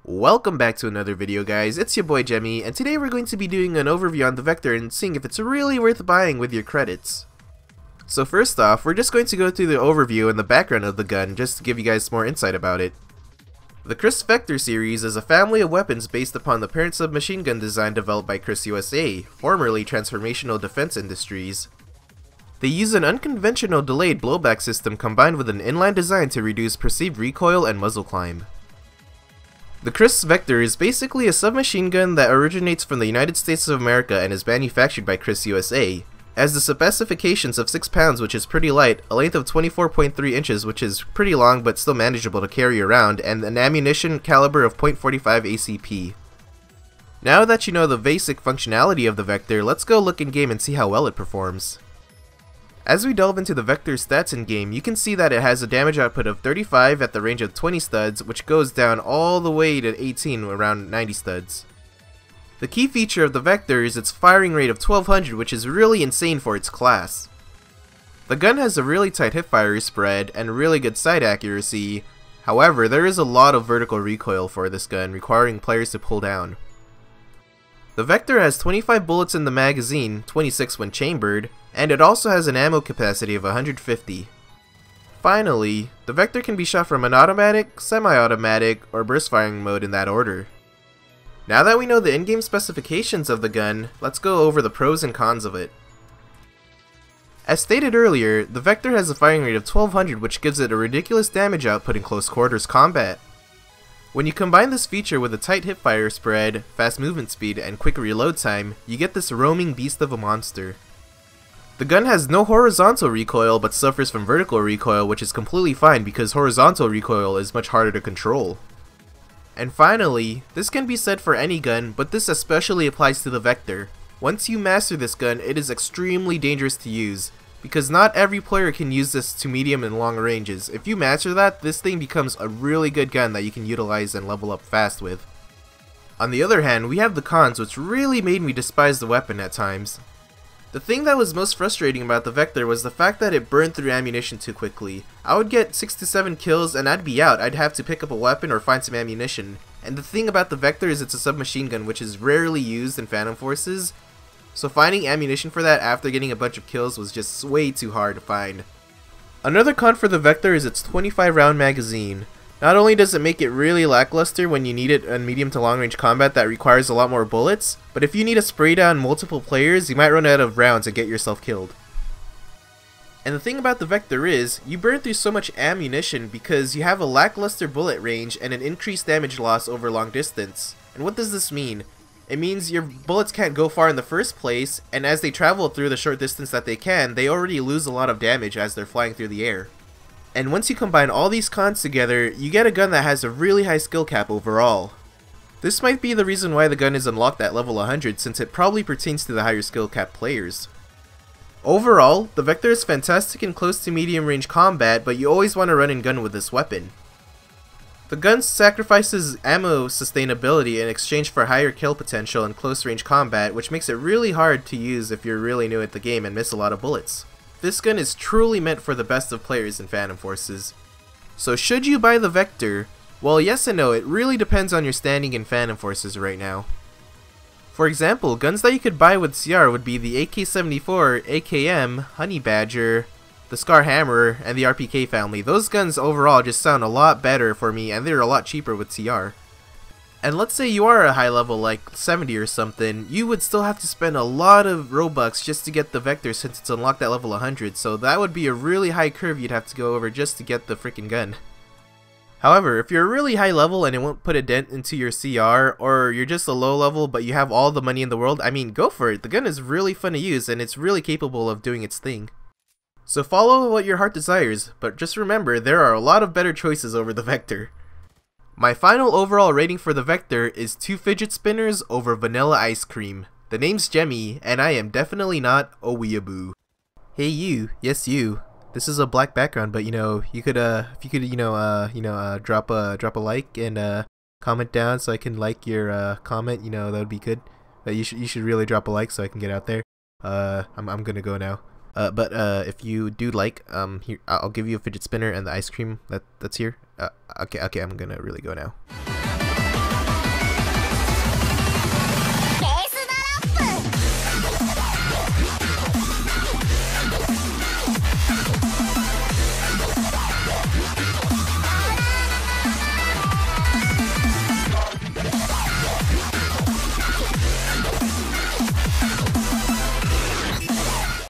Welcome back to another video, guys. It's your boy Jemmy, and today we're going to be doing an overview on the Vector and seeing if it's really worth buying with your credits. So first off, we're just going to go through the overview and the background of the gun just to give you guys more insight about it. The Kriss Vector series is a family of weapons based upon the parent submachine gun design developed by Kriss USA, formerly Transformational Defense Industries. They use an unconventional delayed blowback system combined with an inline design to reduce perceived recoil and muzzle climb. The Kriss Vector is basically a submachine gun that originates from the United States of America and is manufactured by Kriss USA. It has the specifications of 6 pounds, which is pretty light, a length of 24.3 inches, which is pretty long but still manageable to carry around, and an ammunition caliber of .45 ACP. Now that you know the basic functionality of the Vector, let's go look in game and see how well it performs. As we delve into the Vector's stats in game, you can see that it has a damage output of 35 at the range of 20 studs, which goes down all the way to 18 around 90 studs. The key feature of the Vector is its firing rate of 1200, which is really insane for its class. The gun has a really tight hipfire spread and really good sight accuracy. However, there is a lot of vertical recoil for this gun, requiring players to pull down. The Vector has 25 bullets in the magazine, 26 when chambered, and it also has an ammo capacity of 150. Finally, the Vector can be shot from an automatic, semi-automatic, or burst firing mode in that order. Now that we know the in-game specifications of the gun, let's go over the pros and cons of it. As stated earlier, the Vector has a firing rate of 1200, which gives it a ridiculous damage output in close quarters combat. When you combine this feature with a tight hipfire spread, fast movement speed, and quick reload time, you get this roaming beast of a monster. The gun has no horizontal recoil but suffers from vertical recoil, which is completely fine because horizontal recoil is much harder to control. And finally, this can be said for any gun, but this especially applies to the Vector. Once you master this gun, it is extremely dangerous to use, because not every player can use this to medium and long ranges. If you master that, this thing becomes a really good gun that you can utilize and level up fast with. On the other hand, we have the cons, which really made me despise the weapon at times. The thing that was most frustrating about the Vector was the fact that it burned through ammunition too quickly. I would get 6 to 7 kills and I'd be out. I'd have to pick up a weapon or find some ammunition. And the thing about the Vector is it's a submachine gun, which is rarely used in Phantom Forces, so finding ammunition for that after getting a bunch of kills was just way too hard to find. Another con for the Vector is its 25 round magazine. Not only does it make it really lackluster when you need it in medium to long range combat that requires a lot more bullets, but if you need to spray down multiple players, you might run out of rounds and get yourself killed. And the thing about the Vector is, you burn through so much ammunition because you have a lackluster bullet range and an increased damage loss over long distance. And what does this mean? It means your bullets can't go far in the first place, and as they travel through the short distance that they can, they already lose a lot of damage as they're flying through the air. And once you combine all these cons together, you get a gun that has a really high skill cap overall. This might be the reason why the gun is unlocked at level 100, since it probably pertains to the higher skill cap players. Overall, the Vector is fantastic in close to medium range combat, but you always want to run and gun with this weapon. The gun sacrifices ammo sustainability in exchange for higher kill potential in close range combat, which makes it really hard to use if you're really new at the game and miss a lot of bullets. This gun is truly meant for the best of players in Phantom Forces. So should you buy the Vector? Well, yes and no, it really depends on your standing in Phantom Forces right now. For example, guns that you could buy with CR would be the AK-74, AKM, Honey Badger, the Scar Hammer, and the RPK family. Those guns overall just sound a lot better for me, and they're a lot cheaper with CR. And let's say you are a high level like 70 or something, you would still have to spend a lot of Robux just to get the Vector since it's unlocked at level 100, so that would be a really high curve you'd have to go over just to get the freaking gun. However, if you're a really high level and it won't put a dent into your CR, or you're just a low level but you have all the money in the world, I mean, go for it. The gun is really fun to use and it's really capable of doing its thing. So follow what your heart desires, but just remember there are a lot of better choices over the Vector. My final overall rating for the Vector is 2 fidget spinners over vanilla ice cream. The name's Jemmy, and I am definitely not a weeaboo. Hey you, yes you. This is a black background, but you know, you could if you could drop a like and comment down so I can like your comment. You know, that would be good. You should really drop a like so I can get out there. I'm gonna go now. But if you do like, here I'll give you a fidget spinner and the ice cream that's here. Okay, I'm gonna really go now.